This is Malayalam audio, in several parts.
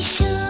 ശിവ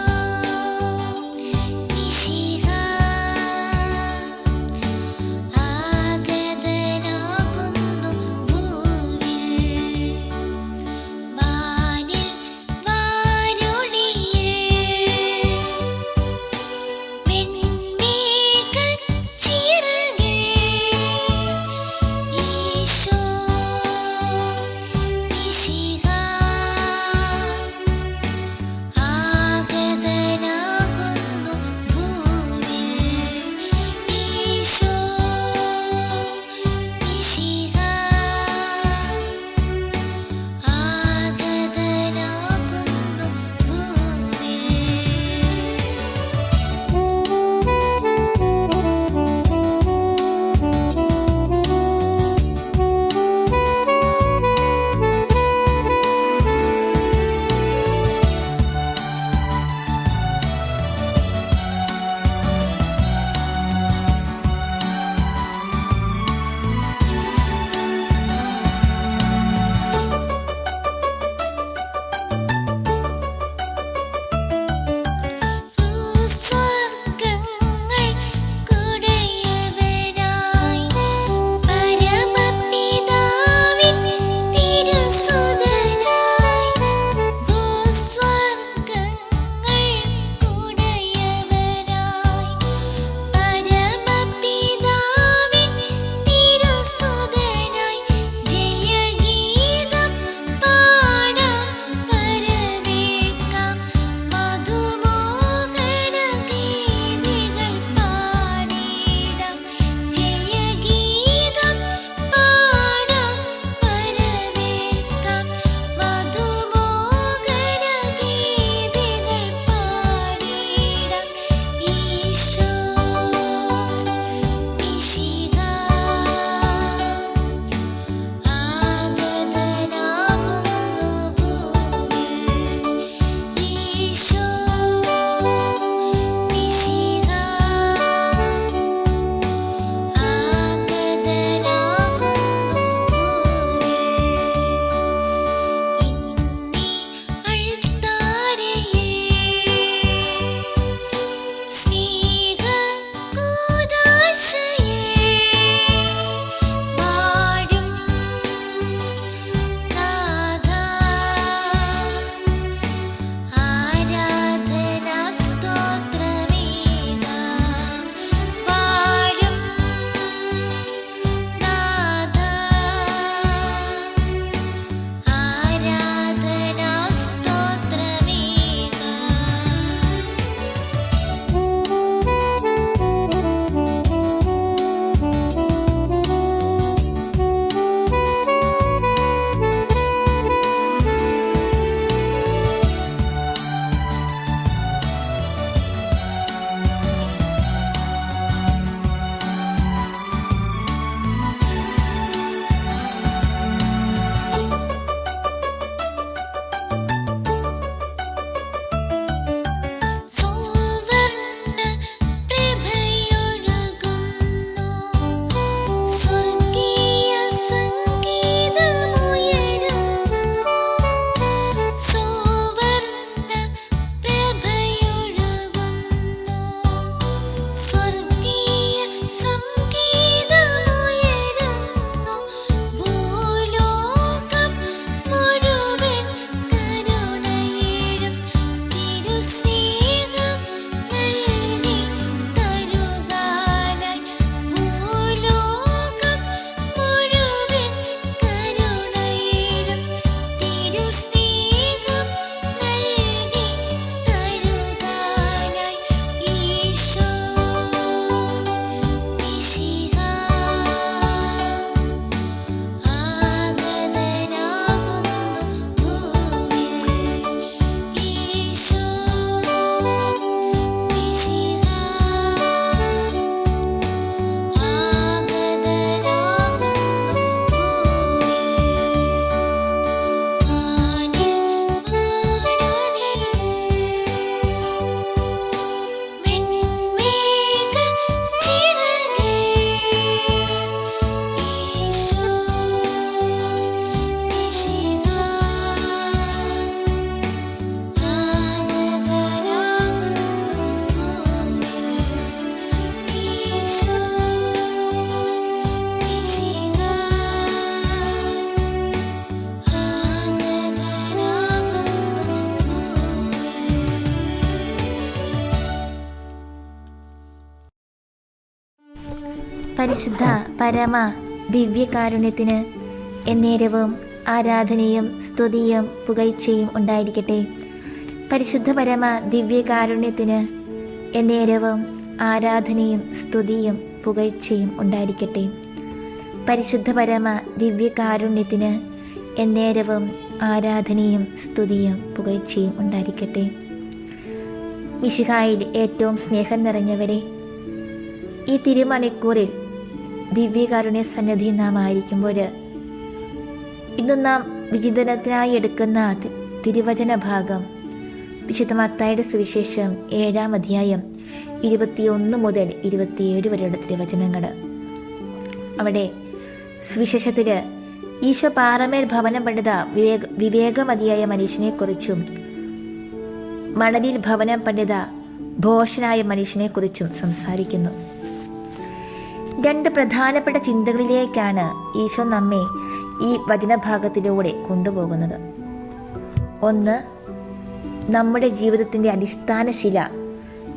പരിശുദ്ധ പരമ ദിവ്യകാരുണ്യത്തിന് എന്നേരവും ആരാധനയും സ്തുതിയും പുകഴ്ചയും ഉണ്ടായിരിക്കട്ടെ. പരിശുദ്ധ പരമ ദിവ്യകാരുണ്യത്തിന് എന്നേരവും ആരാധനയും സ്തുതിയും പുകഴ്ചയും ഉണ്ടായിരിക്കട്ടെ. പരിശുദ്ധ പരമ ദിവ്യകാരുണ്യത്തിന് എന്നേരവും ആരാധനയും സ്തുതിയും പുകഴ്ചയും ഉണ്ടായിരിക്കട്ടെ. മിശിഹായിൽ ഏറ്റവും സ്നേഹം നിറഞ്ഞവരെ, ഈ തിരുമണിക്കൂറിൽ ദിവ്യകാരുണ്യ സന്നിധി നാം ആയിരിക്കുമ്പോൾ ഇന്ന് നാം വിചിന്തനത്തിനായി എടുക്കുന്ന തിരുവചന ഭാഗം വിശുദ്ധ മത്തായിയുടെ സുവിശേഷം 7-ാം അധ്യായം 21 മുതൽ 27 വരെയുള്ള തിരുവചനങ്ങൾ. അവിടെ സുവിശേഷത്തിൽ ഈശോ പാറമേൽ ഭവനം പണിത വിവേകമതിയായ മനുഷ്യനെക്കുറിച്ചും മണലിൽ ഭവനം പണിത ഭോഷനായ മനുഷ്യനെക്കുറിച്ചും സംസാരിക്കുന്നു. 2 പ്രധാനപ്പെട്ട ചിന്തകളിലേക്കാണ് ഈശോ നമ്മെ ഈ വചനഭാഗത്തിലൂടെ കൊണ്ടുപോകുന്നത്. ഒന്ന്, നമ്മുടെ ജീവിതത്തിൻ്റെ അടിസ്ഥാന ശില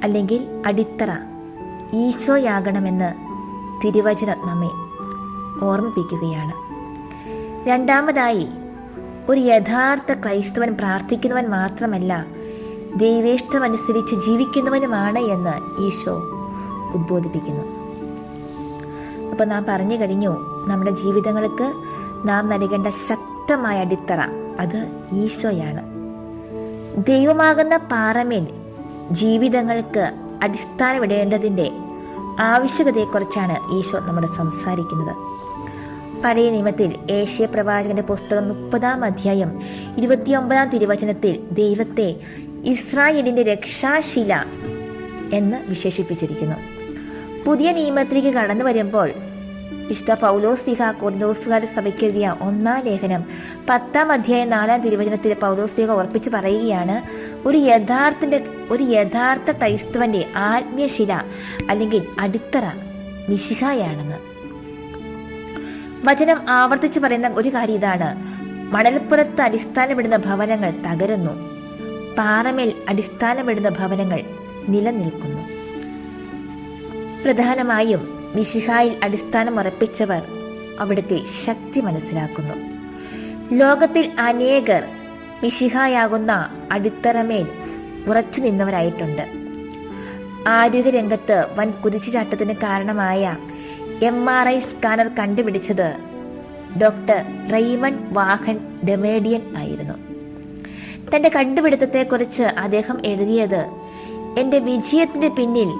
അല്ലെങ്കിൽ അടിത്തറ ഈശോയാകണമെന്ന് തിരുവചനം നമ്മെ ഓർമ്മിപ്പിക്കുകയാണ്. രണ്ടാമതായി, ഒരു യഥാർത്ഥ ക്രൈസ്തവൻ പ്രാർത്ഥിക്കുന്നവൻ മാത്രമല്ല, ദൈവേഷ്ടമനുസരിച്ച് ജീവിക്കുന്നവനുമാണ് എന്ന് ഈശോ ഉദ്ബോധിപ്പിക്കുന്നു. അപ്പോൾ നാം പറഞ്ഞു കഴിഞ്ഞു, നമ്മുടെ ജീവിതങ്ങൾക്ക് നാം നൽകേണ്ട ശക്തമായ അടിത്തറ അത് ഈശോയാണ്. ദൈവമാകുന്ന പാറമേൽ ജീവിതങ്ങൾക്ക് അടിസ്ഥാനമിടേണ്ടതിൻ്റെ ആവശ്യകതയെക്കുറിച്ചാണ് ഈശോ നമ്മോട് സംസാരിക്കുന്നത്. പഴയ നിയമത്തിൽ ഏശയ്യാ പ്രവാചകന്റെ പുസ്തകം 30-ാം അധ്യായം 29-ാം തിരുവചനത്തിൽ ദൈവത്തെ ഇസ്രായേലിന്റെ രക്ഷാശില എന്ന് വിശേഷിപ്പിച്ചിരിക്കുന്നു. പുതിയ നിയമത്തിലേക്ക് കടന്നു വരുമ്പോൾ വിശുദ്ധ പൗലോസ്ലീഹ കൊരിന്തോസുകാരുടെ സഭയ്ക്ക് എഴുതിയ 1-ാം ലേഖനം 10-ാം അധ്യായം 4-ാം തിരുവചനത്തിൽ പൗലോസ്ലീഹ ഉറപ്പിച്ച് പറയുകയാണ്, ഒരു യഥാർത്ഥ ക്രൈസ്തവന്റെ ആത്മീയശില അല്ലെങ്കിൽ അടിത്തറ മിശിഹായാണെന്ന്. വചനം ആവർത്തിച്ച് പറയുന്ന ഒരു കാര്യം ഇതാണ്: മണൽപ്പുറത്ത് അടിസ്ഥാനമിടുന്ന ഭവനങ്ങൾ തകരുന്നു, പാറമേൽ അടിസ്ഥാനമിടുന്ന ഭവനങ്ങൾ നിലനിൽക്കുന്നു. പ്രധാനമായും മിശിഹായിൽ അടിസ്ഥാനമുറപ്പിച്ചവർ അവിടുത്തെ ശക്തി മനസ്സിലാക്കുന്നു. ലോകത്തിൽ അനേകർ മിശിഹായാകുന്ന അടിത്തറമേൽ ഉറച്ചു നിന്നവരായിട്ടുണ്ട്. ആരോഗ്യരംഗത്ത് വൻ കുതിച്ചുചാട്ടത്തിന് കാരണമായ MRI സ്കാനർ കണ്ടുപിടിച്ചത് ഡോക്ടർ റെയ്മണ്ട് വാഹൻ ഡെമേഡിയൻ ആയിരുന്നു. തൻ്റെ കണ്ടുപിടുത്തത്തെക്കുറിച്ച് അദ്ദേഹം എഴുതിയത്, എൻ്റെ വിജയത്തിൻ്റെ പിന്നിൽ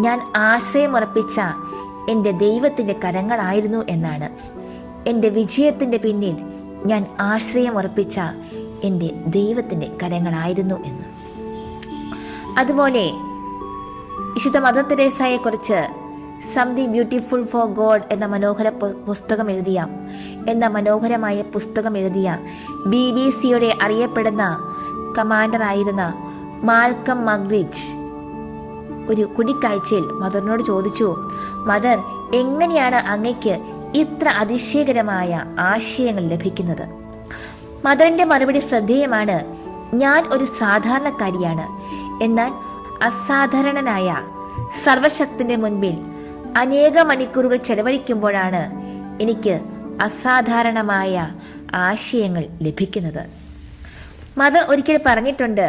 ഞാൻ ആശ്രയമുറപ്പിച്ച എൻ്റെ ദൈവത്തിൻ്റെ കരങ്ങളായിരുന്നു എന്നാണ്. എൻ്റെ വിജയത്തിൻ്റെ പിന്നിൽ ഞാൻ ആശ്രയമുറപ്പിച്ച എൻ്റെ ദൈവത്തിൻ്റെ കരങ്ങളായിരുന്നു എന്ന്. അതുപോലെ വിശുദ്ധ മദർ തെരേസയെക്കുറിച്ച് സംതിങ് ബ്യൂട്ടിഫുൾ ഫോർ ഗോഡ് എന്ന മനോഹരമായ പുസ്തകം എഴുതിയ BBC-യുടെ അറിയപ്പെടുന്ന കമാൻഡറായിരുന്ന മാൽക്കം മഗ്രിച്ച് ഒരു കൂടിക്കാഴ്ചയിൽ മദറിനോട് ചോദിച്ചു, മദർ, എങ്ങനെയാണ് അങ്ങയ്ക്ക് ഇത്ര അതിശയകരമായ ആശയങ്ങൾ ലഭിക്കുന്നത്? മദറിന്റെ മറുപടി ശ്രദ്ധേയമാണ്: ഞാൻ ഒരു സാധാരണക്കാരിയാണ്, എന്നാൽ അസാധാരണനായ സർവശക്തന്റെ മുൻപിൽ അനേക മണിക്കൂറുകൾ ചെലവഴിക്കുമ്പോഴാണ് എനിക്ക് അസാധാരണമായ ആശയങ്ങൾ ലഭിക്കുന്നത്. മദർ ഒരിക്കൽ പറഞ്ഞിട്ടുണ്ട്,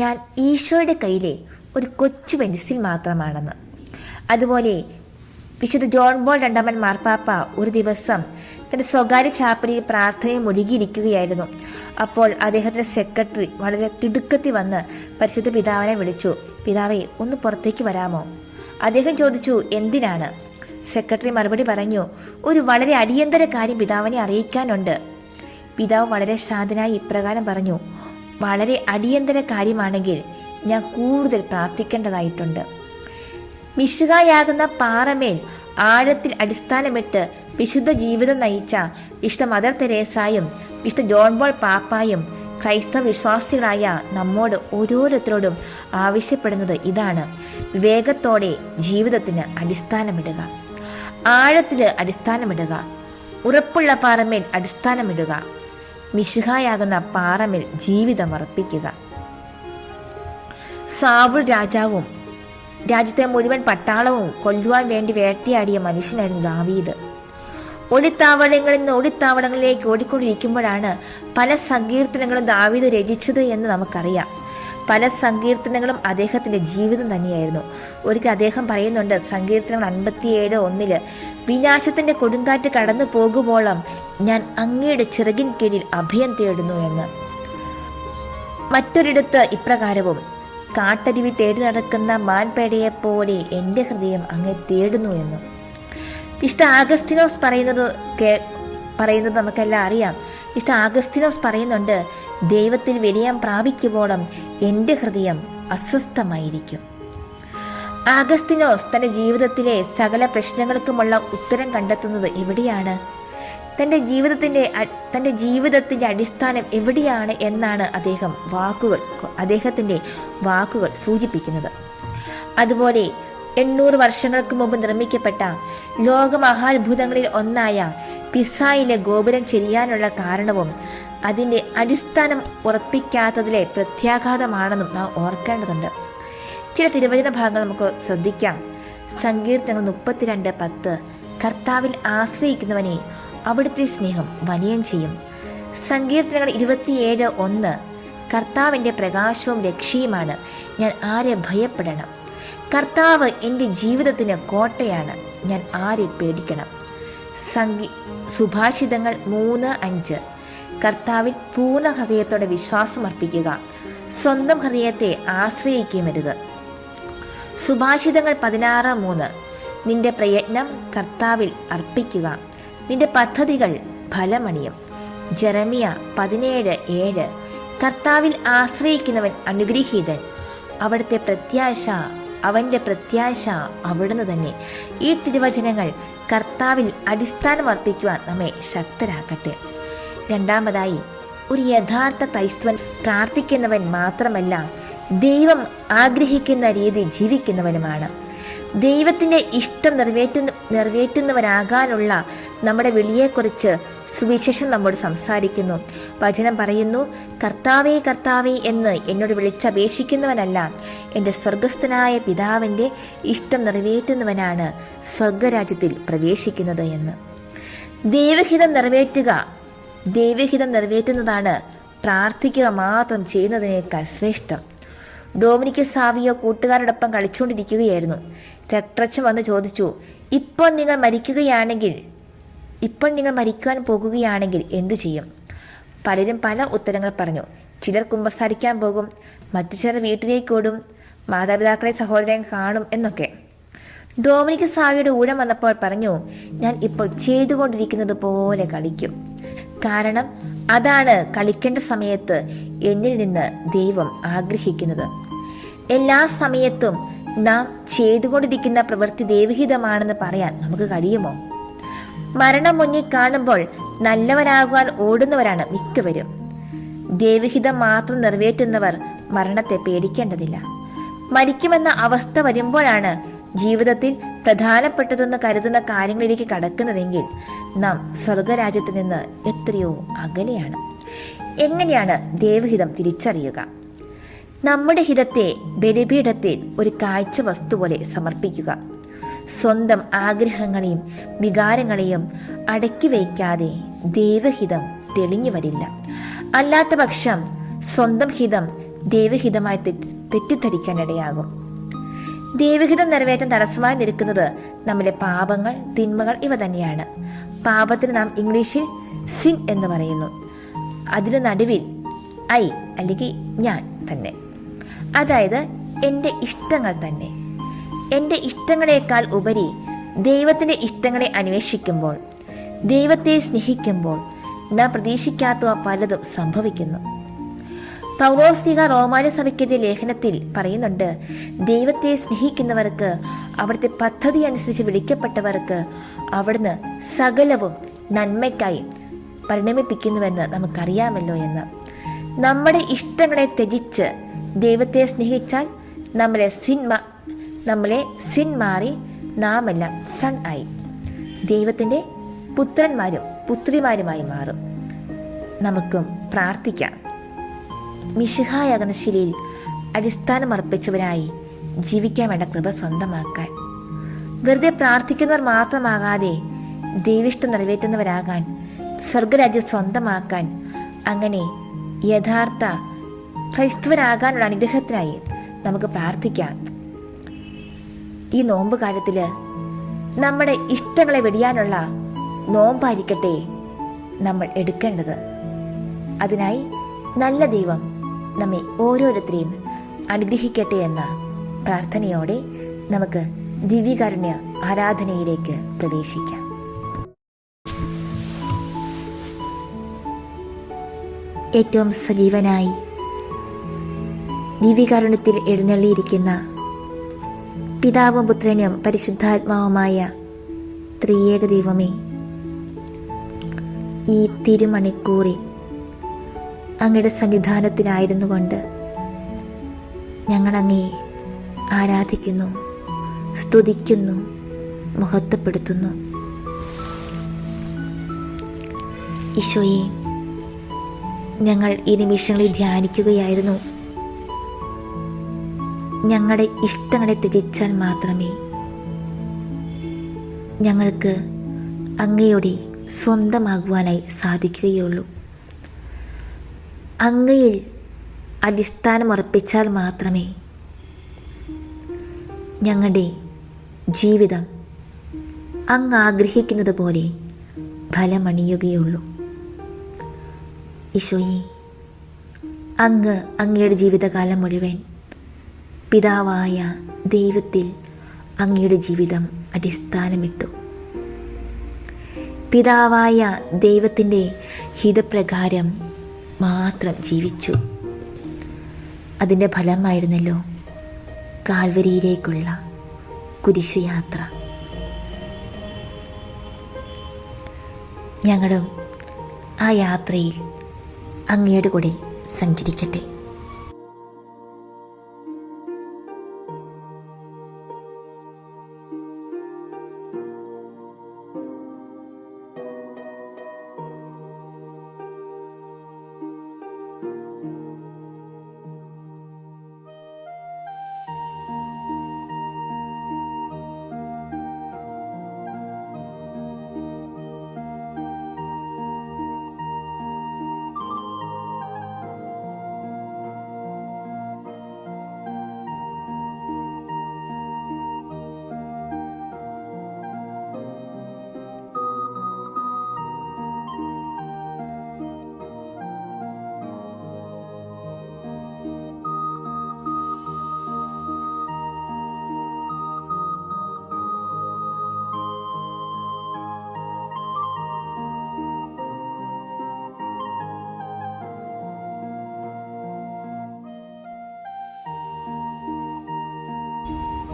ഞാൻ ഈശോയുടെ കയ്യിലെ ഒരു കൊച്ചു പെൻസിൽ മാത്രമാണെന്ന്. അതുപോലെ വിശുദ്ധ ജോൺ പോൾ രണ്ടാമൻ മാർപ്പാപ്പ ഒരു ദിവസം തൻ്റെ സ്വകാര്യ ചാപ്പലിൽ പ്രാർത്ഥനയിൽ മുഴുകിയിരിക്കുകയായിരുന്നു. അപ്പോൾ അദ്ദേഹത്തിൻ്റെ സെക്രട്ടറി വളരെ തിടുക്കത്തി വന്ന് പരിശുദ്ധ പിതാവിനെ വിളിച്ചു. പിതാവേ, ഒന്ന് പുറത്തേക്ക് വരാമോ? അദ്ദേഹം ചോദിച്ചു, എന്തിനാണ്? സെക്രട്ടറി മറുപടി പറഞ്ഞു, ഒരു വളരെ അടിയന്തര കാര്യം പിതാവിനെ അറിയിക്കാനുണ്ട്. പിതാവ് വളരെ ശാന്തനായി ഇപ്രകാരം പറഞ്ഞു, വളരെ അടിയന്തര കാര്യമാണെങ്കിൽ ഞാൻ കൂടുതൽ പ്രാർത്ഥിക്കേണ്ടതായിട്ടുണ്ട്. മിശിഹായാകുന്ന പാറമേൽ ആഴത്തിൽ അടിസ്ഥാനമിട്ട് വിശുദ്ധ ജീവിതം നയിച്ച വിശുദ്ധ മദർ തെരേസായും വിശുദ്ധ ജോൺ പോൾ പാപ്പായും ക്രൈസ്തവ വിശ്വാസികളായ നമ്മോട് ഓരോരുത്തരോടും ആവശ്യപ്പെടുന്നത് ഇതാണ്: വിവേകത്തോടെ ജീവിതത്തിന് അടിസ്ഥാനമിടുക, ആഴത്തിൽ അടിസ്ഥാനമിടുക, ഉറപ്പുള്ള പാറമേൽ അടിസ്ഥാനമിടുക, മിശിഹായാകുന്ന പാറമേൽ ജീവിതം അർപ്പിക്കുക. സാവുൾ രാജാവും രാജ്യത്തെ മുഴുവൻ പട്ടാളവും കൊല്ലുവാൻ വേണ്ടി വേട്ടയാടിയ മനുഷ്യനായിരുന്നു ദാവീദ്. ഒളിത്താവളങ്ങളിൽ നിന്ന് ഒളിത്താവളങ്ങളിലേക്ക് ഓടിക്കൊണ്ടിരിക്കുമ്പോഴാണ് പല സങ്കീർത്തനങ്ങളും ദാവീദ് രചിച്ചത് എന്ന് നമുക്കറിയാം. പല സങ്കീർത്തനങ്ങളും അദ്ദേഹത്തിന്റെ ജീവിതം തന്നെയായിരുന്നു. ഒരിക്കൽ അദ്ദേഹം പറയുന്നുണ്ട്, സങ്കീർത്തനങ്ങൾ 57:1, വിനാശത്തിന്റെ കൊടുങ്കാറ്റ് കടന്നു പോകുമ്പോളം ഞാൻ അങ്ങയുടെ ചിറകിൻ കീഴിൽ അഭയം തേടുന്നു എന്ന്. മറ്റൊരിടത്ത് ഇപ്രകാരവും, കാട്ടരുവി തേടി നടക്കുന്ന മാൻപേടയെപ്പോലെ എൻ്റെ ഹൃദയം അങ്ങേ തേടുന്നു എന്നും. വിശുദ്ധ ആഗസ്തീനോസ് പറയുന്നത് നമുക്കെല്ലാം അറിയാം. വിശുദ്ധ ആഗസ്തീനോസ് പറയുന്നുണ്ട്, ദൈവത്തിൽ വിനയം പ്രാപിക്കുമ്പോഴും എൻ്റെ ഹൃദയം അസ്വസ്ഥമായിരിക്കും. ആഗസ്തീനോസ് തൻ്റെ ജീവിതത്തിലെ സകല പ്രശ്നങ്ങൾക്കുമുള്ള ഉത്തരം കണ്ടെത്തുന്നത് എവിടെയാണ്? തൻ്റെ ജീവിതത്തിൻ്റെ അടിസ്ഥാനം എവിടെയാണ് എന്നാണ് അദ്ദേഹത്തിൻ്റെ വാക്കുകൾ സൂചിപ്പിക്കുന്നത്. അതുപോലെ 800 വർഷങ്ങൾക്ക് മുമ്പ് നിർമ്മിക്കപ്പെട്ട ലോകമഹാത്ഭുതങ്ങളിൽ ഒന്നായ പിസായിലെ ഗോപുരം ചെരിയാനുള്ള കാരണവും അതിൻ്റെ അടിസ്ഥാനം ഉറപ്പിക്കാത്തതിലെ പ്രത്യാഘാതമാണെന്നും നാം ഓർക്കേണ്ടതുണ്ട്. ചില തിരുവചന ഭാഗങ്ങൾ നമുക്ക് ശ്രദ്ധിക്കാം. സങ്കീർത്തനങ്ങൾ 32:10, കർത്താവിൽ ആശ്രയിക്കുന്നവനെ അവിടുത്തെ സ്നേഹം വലയം ചെയ്യും. സങ്കീർത്തനങ്ങൾ 27:1, കർത്താവിൻ്റെ പ്രകാശവും രക്ഷയുമാണ്, ഞാൻ ആരെ ഭയപ്പെടണം? കർത്താവ് എൻ്റെ ജീവിതത്തിന് കോട്ടയാണ്, ഞാൻ ആരെ പേടിക്കണം? സുഭാഷിതങ്ങൾ 3:5, കർത്താവിൽ പൂർണ്ണ ഹൃദയത്തോടെ വിശ്വാസം അർപ്പിക്കുക, സ്വന്തം ഹൃദയത്തെ ആശ്രയിക്കുമരുത്. സുഭാഷിതങ്ങൾ 16:3, നിന്റെ പ്രയത്നം കർത്താവിൽ അർപ്പിക്കുക, നിന്റെ പദ്ധതികൾ ഫലമണിയും. ജെറമിയ 17:7, കർത്താവിൽ ആശ്രയിക്കുന്നവൻ അനുഗ്രഹീതൻ, അവന്റെ പ്രത്യാശ അവിടുന്ന് തന്നെ. ഈ തിരുവചനങ്ങൾ കർത്താവിൽ അടിസ്ഥാനം അർപ്പിക്കുവാൻ നമ്മെ ശക്തരാക്കട്ടെ. രണ്ടാമതായി, ഒരു യഥാർത്ഥ ക്രൈസ്തവൻ പ്രാർത്ഥിക്കുന്നവൻ മാത്രമല്ല, ദൈവം ആഗ്രഹിക്കുന്ന രീതി ജീവിക്കുന്നവനുമാണ്. ദൈവത്തിൻ്റെ ഇഷ്ടം നിറവേറ്റുന്നവരാകാനുള്ള നമ്മുടെ വിളിയെക്കുറിച്ച് സുവിശേഷം നമ്മോട് സംസാരിക്കുന്നു. വചനം പറയുന്നു, കർത്താവേ കർത്താവേ എന്ന് എന്നോട് വിളിച്ചപേക്ഷിക്കുന്നവനല്ല, എൻ്റെ സ്വർഗസ്ഥനായ പിതാവിൻ്റെ ഇഷ്ടം നിറവേറ്റുന്നവനാണ് സ്വർഗരാജ്യത്തിൽ പ്രവേശിക്കുന്നത് എന്ന്. ദൈവഹിതം നിറവേറ്റുന്നതാണ് പ്രാർത്ഥിക്കുക മാത്രം ചെയ്യുന്നതിനേക്കാൾ ശ്രേഷ്ഠം. ഡൊമിനിക് സാവിയോ കൂട്ടുകാരോടൊപ്പം കളിച്ചുകൊണ്ടിരിക്കുകയായിരുന്നു. രക്തച്ചൻ വന്ന് ചോദിച്ചു, ഇപ്പോൾ നിങ്ങൾ മരിക്കുവാൻ പോകുകയാണെങ്കിൽ എന്തു ചെയ്യും? പലരും പല ഉത്തരങ്ങൾ പറഞ്ഞു. ചിലർ കുമ്പസാരിക്കാൻ പോകും, മറ്റു ചിലർ വീട്ടിലേക്ക് ഓടും, മാതാപിതാക്കളെ സഹോദരൻ കാണും എന്നൊക്കെ. ഡൊമിനിക് സാവിയുടെ ഊഴം വന്നപ്പോൾ പറഞ്ഞു, ഞാൻ ഇപ്പോൾ ചെയ്തുകൊണ്ടിരിക്കുന്നത് പോലെ കളിക്കും. കാരണം അതാണ് കളിക്കേണ്ട സമയത്ത് എന്നിൽ നിന്ന് ദൈവം ആഗ്രഹിക്കുന്നത്. എല്ലാ സമയത്തും നാം ചെയ്തുകൊണ്ടിരിക്കുന്ന പ്രവൃത്തി ദൈവഹിതമാണെന്ന് പറയാൻ നമുക്ക് കഴിയുമോ? മരണം മുന്നിൽ കാണുമ്പോൾ നല്ലവരാകുവാൻ ഓടുന്നവരാണ് മിക്കവരും. ദൈവഹിതം മാത്രം നിറവേറ്റുന്നവർ മരണത്തെ പേടിക്കേണ്ടതില്ല. മരിക്കുമെന്ന അവസ്ഥ വരുമ്പോഴാണ് ജീവിതത്തിൽ പ്രധാനപ്പെട്ടതെന്ന് കരുതുന്ന കാര്യങ്ങളിലേക്ക് കടക്കുന്നതെങ്കിൽ നാം സ്വർഗരാജ്യത്ത് നിന്ന് എത്രയോ അകലെയാണ്. എങ്ങനെയാണ് ദൈവഹിതം തിരിച്ചറിയുക? നമ്മുടെ ഹിതത്തെ ബലിപീഠത്തിൽ ഒരു കാഴ്ച വസ്തു പോലെ സമർപ്പിക്കുക. സ്വന്തം ആഗ്രഹങ്ങളെയും വികാരങ്ങളെയും അടക്കി വയ്ക്കാതെ ദൈവഹിതം തെളിഞ്ഞു വരില്ല. അല്ലാത്ത പക്ഷം സ്വന്തം ഹിതം ദൈവഹിതമായി തെറ്റിദ്ധരിക്കാനിടയാകും. ദൈവഹിതം നിറവേറ്റാൻ തടസ്സമായി നിൽക്കുന്നത് നമ്മുടെ പാപങ്ങൾ, തിന്മകൾ ഇവ തന്നെയാണ്. പാപത്തിന് നാം ഇംഗ്ലീഷിൽ സിൻ എന്ന് പറയുന്നു. അതിന് നടുവിൽ ഐ അല്ലെങ്കിൽ ഞാൻ തന്നെ, അതായത് എൻ്റെ ഇഷ്ടങ്ങൾ തന്നെ. എൻ്റെ ഇഷ്ടങ്ങളെക്കാൾ ഉപരി ദൈവത്തിൻ്റെ ഇഷ്ടങ്ങളെ അന്വേഷിക്കുമ്പോൾ, ദൈവത്തെ സ്നേഹിക്കുമ്പോൾ നാം പ്രതീക്ഷിക്കാത്ത പലതും സംഭവിക്കുന്നു. പൗലോസ്ലീഹ റോമാന്യ സഭയ്ക്കെതിരെ ലേഖനത്തിൽ പറയുന്നുണ്ട്, ദൈവത്തെ സ്നേഹിക്കുന്നവർക്ക്, അവിടുത്തെ പദ്ധതി അനുസരിച്ച് വിളിക്കപ്പെട്ടവർക്ക് അവിടുന്ന് സകലവും നന്മയ്ക്കായി പരിണമിപ്പിക്കുന്നുവെന്ന് നമുക്കറിയാമല്ലോ എന്ന്. നമ്മുടെ ഇഷ്ടങ്ങളെ ത്യജിച്ച് ദൈവത്തെ സ്നേഹിച്ചാൽ നമ്മളെ സിൻ മാറി നാമെല്ലാം സൺ ആയി ദൈവത്തിൻ്റെ പുത്രന്മാരും പുത്രിമാരുമായി മാറും. നമുക്കും പ്രാർത്ഥിക്കാം. മിശിഹായാകുന്ന ശിലയിൽ അടിസ്ഥാനമർപ്പിച്ചവരായി ജീവിക്കാൻ വേണ്ട കൃപ സ്വന്തമാക്കാൻ, വെറുതെ പ്രാർത്ഥിക്കുന്നവർ മാത്രമാകാതെ ദൈവിഷ്ടം നിറവേറ്റുന്നവരാകാൻ, സ്വർഗരാജ്യം സ്വന്തമാക്കാൻ, അങ്ങനെ യഥാർത്ഥ ക്രൈസ്തവരാകാനുള്ള അനുഗ്രഹത്തിനായി നമുക്ക് പ്രാർത്ഥിക്കാം. ഈ നോമ്പ് കാലത്തിൽ നമ്മുടെ ഇഷ്ടങ്ങളെ വെടിയാനുള്ള നോമ്പായിരിക്കട്ടെ നമ്മൾ എടുക്കേണ്ടത്. അതിനായി നല്ല ദൈവം നമ്മെ ഓരോരുത്തരെയും അനുഗ്രഹിക്കട്ടെ എന്ന പ്രാർത്ഥനയോടെ നമുക്ക് ദിവ്യകാരുണ്യ ആരാധനയിലേക്ക് പ്രവേശിക്കാം. ഏറ്റവും സജീവനായി ദിവ്യകാരുണ്യത്തിൽ എഴുന്നള്ളിയിരിക്കുന്ന പിതാവും പുത്രനും പരിശുദ്ധാത്മാവുമായ ത്രിയേക ദൈവമേ, ഈ തിരുമണിക്കൂറിൽ അങ്ങയുടെ സന്നിധാനത്തിനായിരുന്നു കൊണ്ട് ഞങ്ങൾ അങ്ങയെ ആരാധിക്കുന്നു, സ്തുതിക്കുന്നു, മഹത്വപ്പെടുത്തുന്നു. ഈശോയെ, ഞങ്ങൾ ഈ നിമിഷങ്ങളിൽ ധ്യാനിക്കുകയായിരുന്നു. ഞങ്ങളുടെ ഇഷ്ടങ്ങളെ ത്യജിച്ചാൽ മാത്രമേ ഞങ്ങൾക്ക് അങ്ങയുടെ സ്വന്തമാകുവാനായി സാധിക്കുകയുള്ളൂ. അങ്ങയിൽ അടിസ്ഥാനമുറപ്പിച്ചാൽ മാത്രമേ ഞങ്ങളുടെ ജീവിതം അങ്ങ് ആഗ്രഹിക്കുന്നത് പോലെ ഫലമണിയുകയുള്ളൂ. ഈശോയെ, അങ്ങ് അങ്ങയുടെ ജീവിതകാലം മുഴുവൻ പിതാവായ ദൈവത്തിൽ അങ്ങയുടെ ജീവിതം അടിസ്ഥാനമിട്ടു. പിതാവായ ദൈവത്തിൻ്റെ ഹിതപ്രകാരം മാത്രം ജീവിച്ചു. അതിൻ്റെ ഫലമായിരുന്നല്ലോ കാൽവരിയിലേക്കുള്ള കുരിശുയാത്ര. ഞങ്ങളും ആ യാത്രയിൽ അങ്ങയുടെ കൂടെ സഞ്ചരിക്കട്ടെ.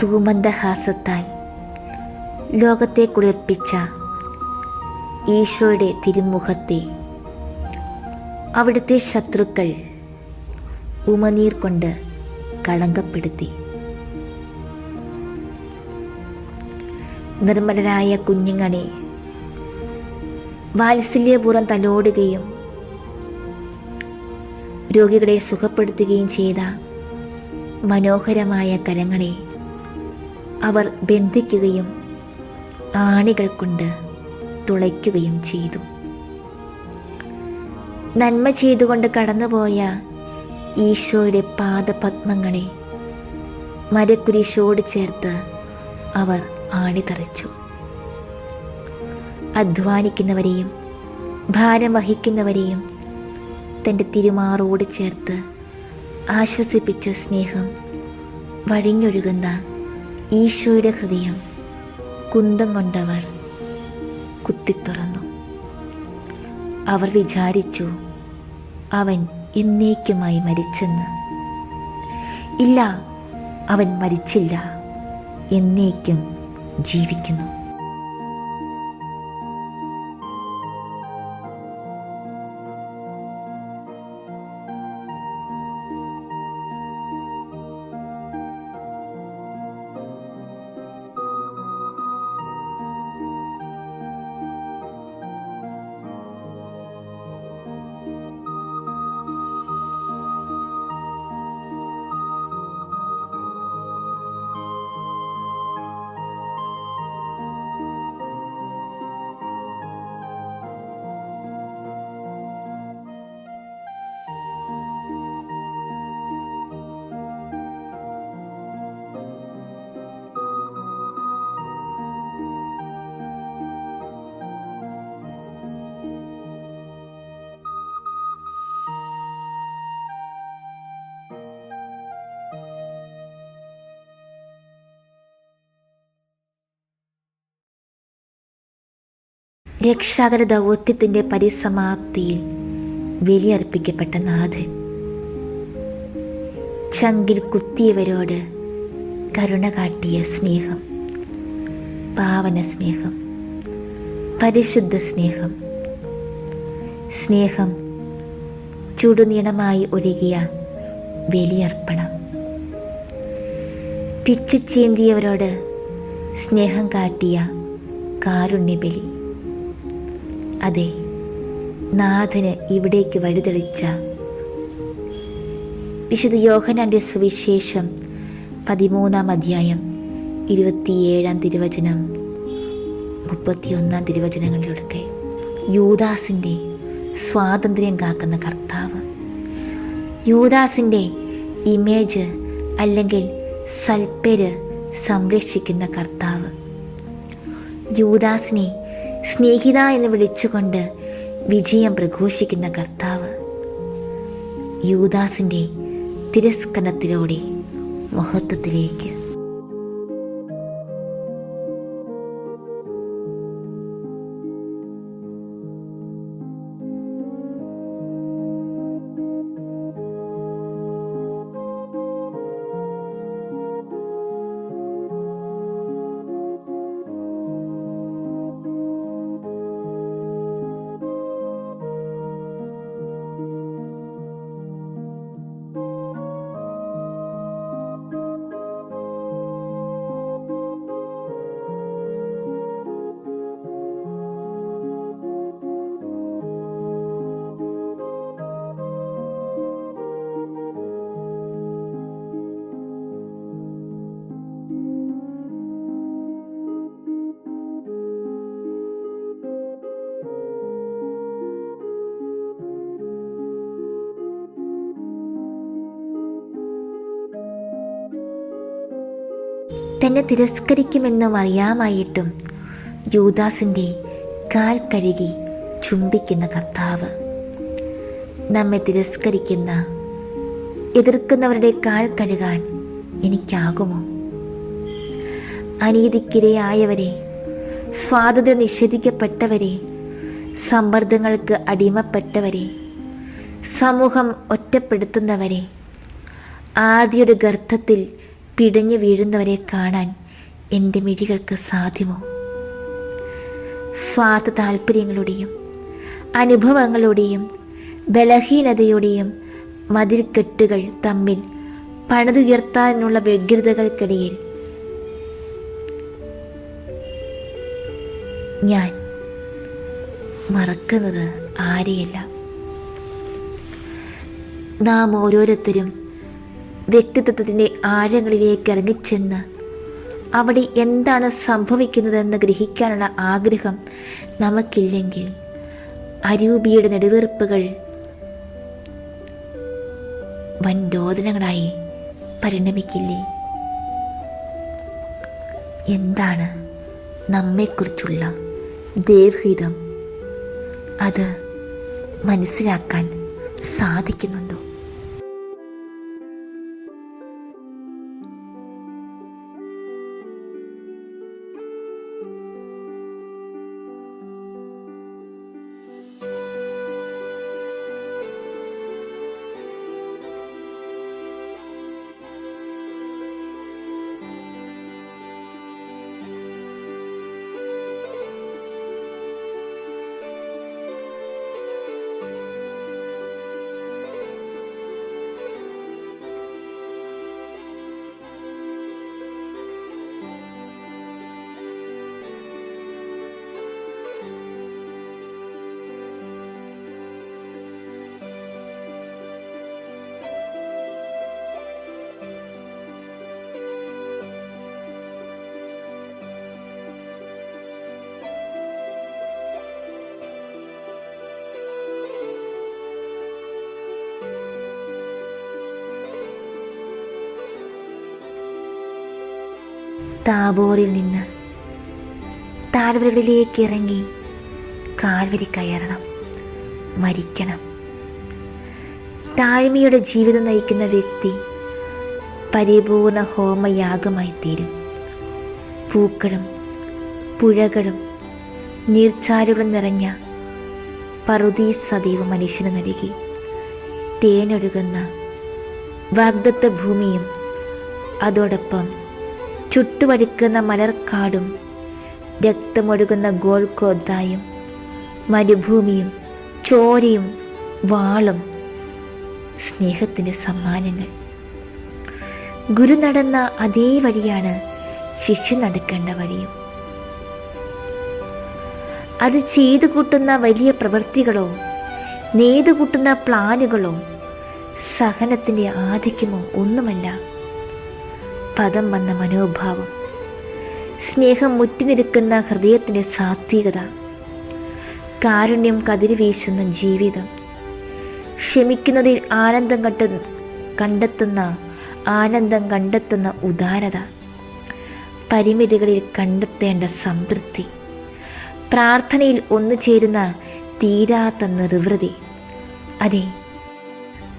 തൂമന്ദഹാസത്താൽ ലോകത്തെ കുളിർപ്പിച്ച ഈശോയുടെ തിരുമുഖത്തെ അവിടുത്തെ ശത്രുക്കൾ ഉമനീർ കൊണ്ട് കളങ്കപ്പെടുത്തി. നിർമ്മലരായ കുഞ്ഞുങ്ങളെ വാത്സല്യപൂർവ്വം തലോടുകയും രോഗികളെ സുഖപ്പെടുത്തുകയും ചെയ്ത മനോഹരമായ കരങ്ങളെ അവർ ബന്ധിക്കുകയും ആണികൾ കൊണ്ട് തുളയ്ക്കുകയും ചെയ്തു. നന്മ ചെയ്തുകൊണ്ട് കടന്നുപോയ ഈശോയുടെ പാദപത്മങ്ങളെ മരക്കുരിശോട് ചേർത്ത് അവർ ആണിതറച്ചു. അധ്വാനിക്കുന്നവരെയും ഭാരം വഹിക്കുന്നവരെയും തൻ്റെ തിരുമാറോട് ചേർത്ത് ആശ്വസിപ്പിച്ച സ്നേഹം വഴിഞ്ഞൊഴുകുന്ന ഈശോയുടെ ഹൃദയം കുന്തം കൊണ്ടവർ കുത്തിത്തുറന്നു. അവർ വിചാരിച്ചു അവൻ എന്നേക്കുമായി മരിച്ചെന്ന്. ഇല്ല, അവൻ മരിച്ചില്ല, എന്നേക്കും ജീവിക്കുന്നു. രക്ഷാകര ദൗത്യത്തിൻ്റെ പരിസമാപ്തിയിൽ ബലിയർപ്പിക്കപ്പെട്ട നാഥൻ ചങ്കിൽ കുത്തിയവരോട് കരുണ കാട്ടിയ സ്നേഹം, പാവന സ്നേഹം, പരിശുദ്ധ സ്നേഹം, സ്നേഹം ചുടുനീളമായി ഒഴുകിയ ബലിയർപ്പണം, പിച്ചിച്ചീന്തിയവരോട് സ്നേഹം കാട്ടിയ കാരുണ്യബലി. അതെ, നാഥന് ഇവിടേക്ക് വഴിതെളിച്ച വിശുദ്ധ യോഹന്നാന്റെ സുവിശേഷം 13-ാം അധ്യായം 27-ാം തിരുവചനം 31-ാം തിരുവചനങ്ങളിലൊക്കെ യൂദാസിൻ്റെ സ്വാതന്ത്ര്യം കാക്കുന്ന കർത്താവ്, യൂദാസിൻ്റെ ഇമേജ് അല്ലെങ്കിൽ സൽപ്പേര് സംരക്ഷിക്കുന്ന കർത്താവ്, യൂദാസിനെ സ്നേഹിത എന്ന് വിളിച്ചുകൊണ്ട് വിജയം പ്രഘോഷിക്കുന്ന കർത്താവ്, യൂദാസിൻ്റെ തിരസ്കരണത്തിലൂടെ മഹത്വത്തിലേക്ക്. തന്നെ തിരസ്കരിക്കുമെന്നും അറിയാമായിട്ടും യൂദാസിൻ്റെ കാൽ കഴുകി ചുംബിക്കുന്ന കർത്താവ്, നമ്മെ തിരസ്കരിക്കുന്ന എതിർക്കുന്നവരുടെ കാൽ കഴുകാൻ എനിക്കാകുമോ? അനീതിക്കിരയായവരെ, സ്വാതന്ത്ര്യം നിഷേധിക്കപ്പെട്ടവരെ, സമ്മർദ്ദങ്ങൾക്ക് അടിമപ്പെട്ടവരെ, സമൂഹം ഒറ്റപ്പെടുത്തുന്നവരെ, ആദിയുടെ ഗർത്തത്തിൽ പിടഞ്ഞു വീഴുന്നവരെ കാണാൻ എൻ്റെ മിഴികൾക്ക് സാധ്യമോ? സ്വാർത്ഥ താല്പര്യങ്ങളുടെയും അനുഭവങ്ങളുടെയും ബലഹീനതയുടെയും മതിൽക്കെട്ടുകൾ തമ്മിൽ പണിതുയർത്താനുള്ള വ്യഗ്രതകൾക്കിടയിൽ ഞാൻ മറക്കുന്നത് ആരെയല്ല. നാം ഓരോരുത്തരും വ്യക്തിത്വത്തിൻ്റെ ആഴങ്ങളിലേക്ക് ഇറങ്ങിച്ചെന്ന് അവിടെ എന്താണ് സംഭവിക്കുന്നതെന്ന് ഗ്രഹിക്കാനുള്ള ആഗ്രഹം നമുക്കില്ലെങ്കിൽ അരൂപിയുടെ നെടുവീർപ്പുകൾ വൻ രോദനങ്ങളായി പരിണമിക്കില്ലേ? എന്താണ് നമ്മെക്കുറിച്ചുള്ള ദൈവഹിതം? അത് മനസ്സിലാക്കാൻ സാധിക്കുന്നുണ്ടോ? താബോറിൽ നിന്ന് താഴ്വരകളിലേക്ക് ഇറങ്ങി കാൽവരി കയറണം, മരിക്കണം. താഴ്മയുടെ ജീവിതം നയിക്കുന്ന വ്യക്തി പരിപൂർണ ഹോമയാഗമായി തീരും. പൂക്കളും പുഴകളും നീർച്ചാലുകൾ നിറഞ്ഞ പറുദീസ ദൈവം മനുഷ്യന് നൽകി. തേനൊഴുകുന്ന വാഗ്ദത്ത ഭൂമിയും അതോടൊപ്പം ചുട്ടുപഴുക്കുന്ന മലർക്കാടും രക്തമൊഴുകുന്ന ഗോൽഗോഥായും മരുഭൂമിയും ചോരയും വാളും സ്നേഹത്തിൻ്റെ സമ്മാനങ്ങൾ. ഗുരു നടന്ന അതേ വഴിയാണ് ശിഷ്യ നടക്കേണ്ട വഴിയും. അത് ചെയ്തു കൂട്ടുന്ന വലിയ പ്രവൃത്തികളോ നെയ്തുകൂട്ടുന്ന പ്ലാനുകളോ സഹനത്തിൻ്റെ ആധിക്യമോ ഒന്നുമല്ല. പദം വന്ന മനോഭാവം, സ്നേഹം മുറ്റിനിൽക്കുന്ന ഹൃദയത്തിൻ്റെ സാത്വികത, കാരുണ്യം കതിരി വീശുന്ന ജീവിതം, ക്ഷമിക്കുന്നതിൽ ആനന്ദം കണ്ടെത്തുന്ന ഉദാരത, പരിമിതികളിൽ കണ്ടെത്തേണ്ട സംതൃപ്തി, പ്രാർത്ഥനയിൽ ഒന്നുചേരുന്ന തീരാത്ത നിർവൃതി. അതെ,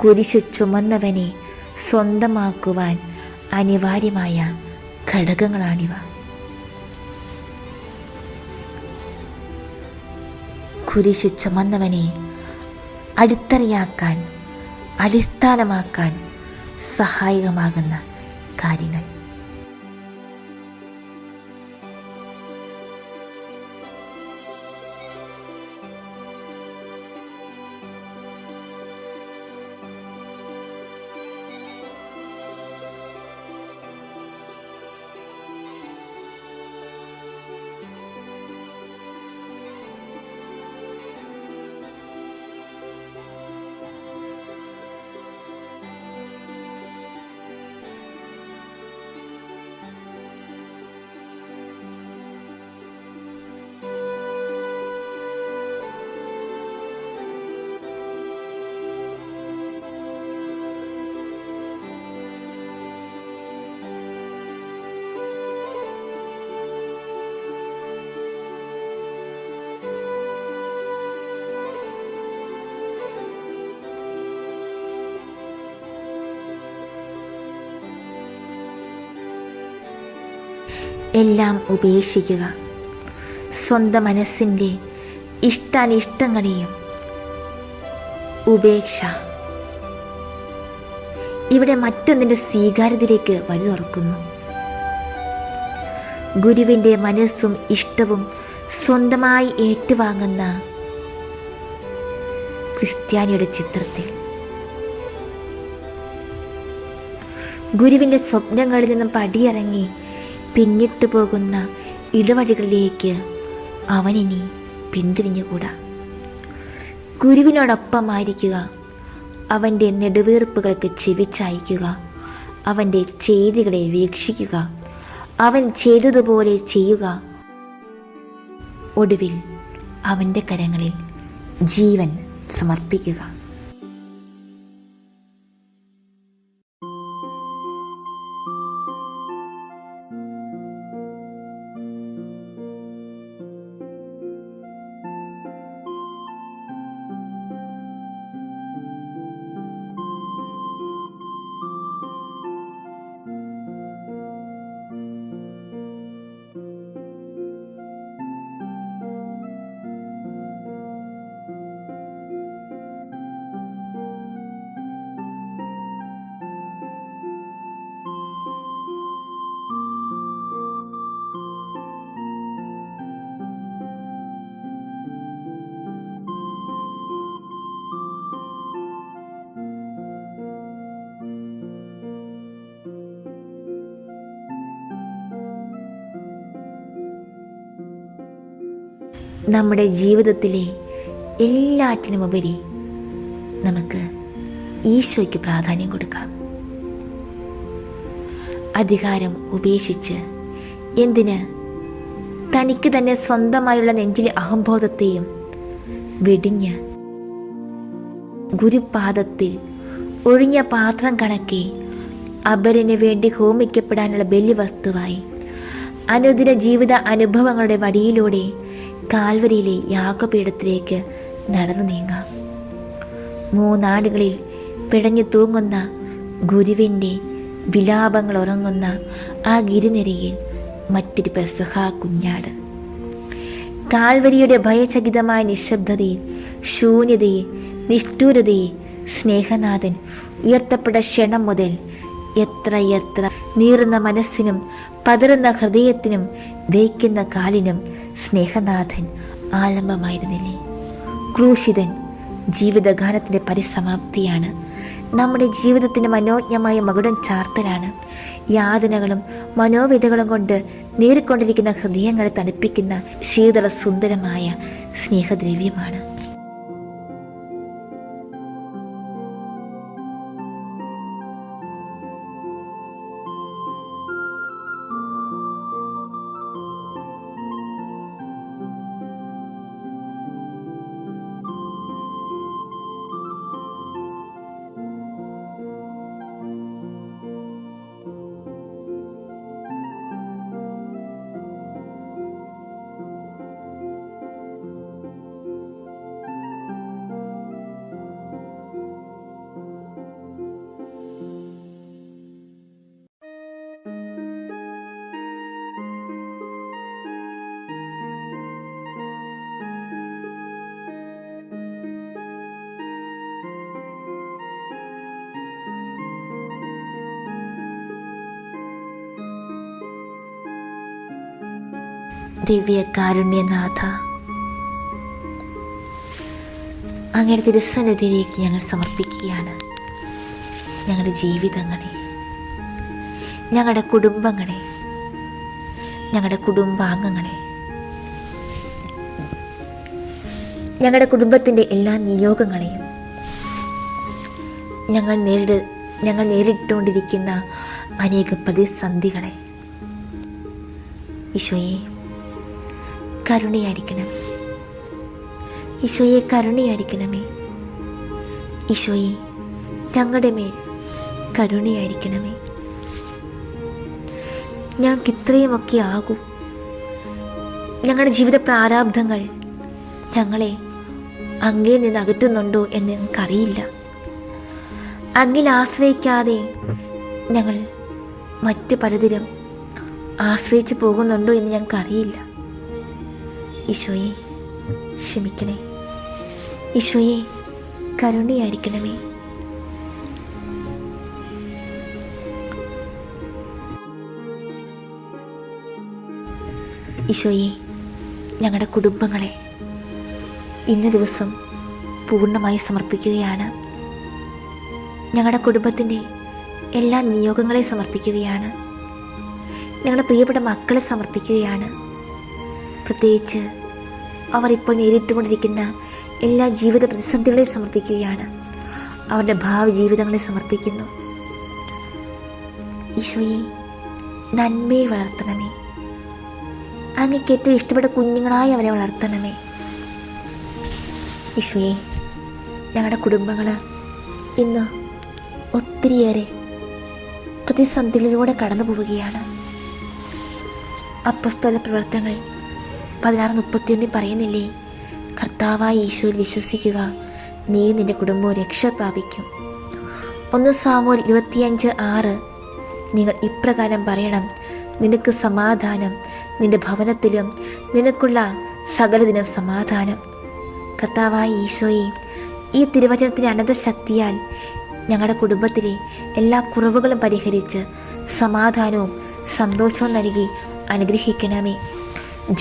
കുരിശു ചുമന്നവനെ സ്വന്തമാക്കുവാൻ അനിവാര്യമായ ഘടകങ്ങളാണിവ. കുരിശു ചുമന്നവനെ അടിത്തറയാക്കാൻ, അടിസ്ഥാനമാക്കാൻ സഹായകമാകുന്ന കാര്യങ്ങൾ. എല്ലാം ഉപേക്ഷിക്കുക. സ്വന്തം മനസ്സിൻ്റെ ഇഷ്ടാനിഷ്ടങ്ങളെയും ഉപേക്ഷ ഇവിടെ മറ്റൊന്നിൻ്റെ സ്വീകാര്യതയിലേക്ക് വഴി തുറക്കുന്നു. ഗുരുവിൻ്റെ മനസ്സും ഇഷ്ടവും സ്വന്തമായി ഏറ്റുവാങ്ങുന്ന ക്രിസ്ത്യാനിയുടെ ചിത്രത്തിൽ ഗുരുവിൻ്റെ സ്വപ്നങ്ങളിൽ നിന്നും പടിയിറങ്ങി പിന്നിട്ടു പോകുന്ന ഇടവഴികളിലേക്ക് അവനിനി പിന്തിരിഞ്ഞുകൂടാ. ഗുരുവിനോടൊപ്പമായിരിക്കുക, അവൻ്റെ നെടുവീർപ്പുകൾക്ക് ചെവിച്ചായിക്കുക, അവൻ്റെ ചെയ്തികളെ വീക്ഷിക്കുക, അവൻ ചെയ്തതുപോലെ ചെയ്യുക. ഒടുവിൽ അവൻ്റെ കരങ്ങളിൽ ജീവൻ സമർപ്പിക്കുക. നമ്മുടെ ജീവിതത്തിലെ എല്ലാറ്റിനുമുപരി നമുക്ക് ഈശോയ്ക്ക് പ്രാധാന്യം കൊടുക്കാം. അധികാരം ഉപേക്ഷിച്ച് എന്തിന് തനിക്ക് തന്നെ സ്വന്തമായുള്ള നെഞ്ചിലെ അഹംബോധത്തെയും വെടിഞ്ഞ് ഗുരുപാദത്തിൽ ഒഴിഞ്ഞ പാത്രം കണക്കെ അപരന് വേണ്ടി ഹോമിക്കപ്പെടാനുള്ള ബലിവസ്തുവായി അനുദിന ജീവിത അനുഭവങ്ങളുടെ വഴിയിലൂടെ കാൽവരിയിലെ യാഗപീഠത്തിലേക്ക് നടന്നു നീങ്ങാം. 3 ആടുകളിൽ പിടഞ്ഞു തൂങ്ങുന്ന ഗുരുവിൻ്റെ വിലാപങ്ങൾ ഉറങ്ങുന്ന ആ ഗിരിനിരയിൽ മറ്റൊരു പെസഹ കുഞ്ഞാട്. കാൽവരിയുടെ ഭയചകിതമായ നിശബ്ദതയിൽ, ശൂന്യതയിൽ, നിഷ്ഠൂരതയിൽ സ്നേഹനാഥൻ ഉയർത്തപ്പെട്ട ക്ഷണം മുതൽ എത്ര നീറുന്ന മനസ്സിനും പതറുന്ന ഹൃദയത്തിനും വേയ്ക്കുന്ന കാലിനും സ്നേഹനാഥൻ ആലംബമായിരുന്നില്ലേ? ക്രൂശിതൻ ജീവിതഗാനത്തിന്റെ പരിസമാപ്തിയാണ്. നമ്മുടെ ജീവിതത്തിന് മനോജ്ഞമായ മകുടം ചാർത്തലാണ്. യാതനകളും മനോവേദകളും കൊണ്ട് നേറിക്കൊണ്ടിരിക്കുന്ന ഹൃദയങ്ങളെ തണുപ്പിക്കുന്ന ശീതള സുന്ദരമായ സ്നേഹദ്രവ്യമാണ്. ദിവ്യകാരുണ്യനാഥ, അങ്ങയുടെ തിരുസന്നിധിയിലേക്ക് ഞങ്ങൾ സമർപ്പിക്കുകയാണ് ഞങ്ങളുടെ ജീവിതങ്ങളെ, ഞങ്ങളുടെ കുടുംബങ്ങളെ, ഞങ്ങളുടെ കുടുംബാംഗങ്ങളെ, ഞങ്ങളുടെ കുടുംബത്തിൻ്റെ എല്ലാ നിയോഗങ്ങളെയും, ഞങ്ങൾ നേരിട്ടുകൊണ്ടിരിക്കുന്ന അനേക പ്രതിസന്ധികളെ ഈശോയെ കരുണയായിരിക്കണം. ഈശോയെ കരുണയായിരിക്കണമേ. ഈശോയെ ഞങ്ങളുടെ മേൽ കരുണയായിരിക്കണമേ. ഞങ്ങൾക്ക് ഇത്രയുമൊക്കെ ആകൂ. ഞങ്ങളുടെ ജീവിത പ്രാരാബ്ധങ്ങൾ ഞങ്ങളെ അങ്ങിൽ നിന്ന് അകറ്റുന്നുണ്ടോ എന്ന് ഞങ്ങൾക്കറിയില്ല. അങ്ങിൽ ആശ്രയിക്കാതെ ഞങ്ങൾ മറ്റ് പലതിലും ആശ്രയിച്ച് പോകുന്നുണ്ടോ എന്ന് ഞങ്ങൾക്കറിയില്ല. ഈശോയെ ക്ഷമിക്കണേ. ഈശോയെ കരുണയായിരിക്കണമേ. ഈശോയെ ഞങ്ങളുടെ കുടുംബങ്ങളെ ഇന്ന ദിവസം പൂർണ്ണമായി സമർപ്പിക്കുകയാണ്. ഞങ്ങളുടെ കുടുംബത്തിൻ്റെ എല്ലാ നിയോഗങ്ങളെ സമർപ്പിക്കുകയാണ്. ഞങ്ങളുടെ പ്രിയപ്പെട്ട മക്കളെ സമർപ്പിക്കുകയാണ്. പ്രത്യേകിച്ച് അവർ ഇപ്പോൾ നേരിട്ടുകൊണ്ടിരിക്കുന്ന എല്ലാ ജീവിത പ്രതിസന്ധികളെ സമർപ്പിക്കുകയാണ്. അവരുടെ ഭാവി ജീവിതങ്ങളെ സമർപ്പിക്കുന്നു. ഈശോയെ നന്മയിൽ വളർത്തണമേ. അങ്ങേക്ക് ഏറ്റവും ഇഷ്ടപ്പെട്ട കുഞ്ഞുങ്ങളായി അവരെ വളർത്തണമേ. ഈശോയെ ഞങ്ങളുടെ കുടുംബങ്ങൾ ഇന്ന് ഒത്തിരിയേറെ പ്രതിസന്ധികളിലൂടെ കടന്നു പോവുകയാണ്. അപ്പസ്തോല പ്രവർത്തനങ്ങൾ 16:31 പറയുന്നില്ലേ, കർത്താവായ ഈശോയിൽ വിശ്വസിക്കുക, നീ നിന്റെ കുടുംബവും രക്ഷ പ്രാപിക്കും. 1 സാമുവേൽ 25:6 നിങ്ങൾ ഇപ്രകാരം പറയണം, നിനക്ക് സമാധാനം, നിന്റെ ഭവനത്തിലും നിനക്കുള്ള സകലതിനും സമാധാനം. കർത്താവായ ഈശോയെ ഈ തിരുവചനത്തിൻ്റെ അനന്ത ശക്തിയാൽ ഞങ്ങളുടെ കുടുംബത്തിലെ എല്ലാ കുറവുകളും പരിഹരിച്ച് സമാധാനവും സന്തോഷവും നൽകി അനുഗ്രഹിക്കണമേ.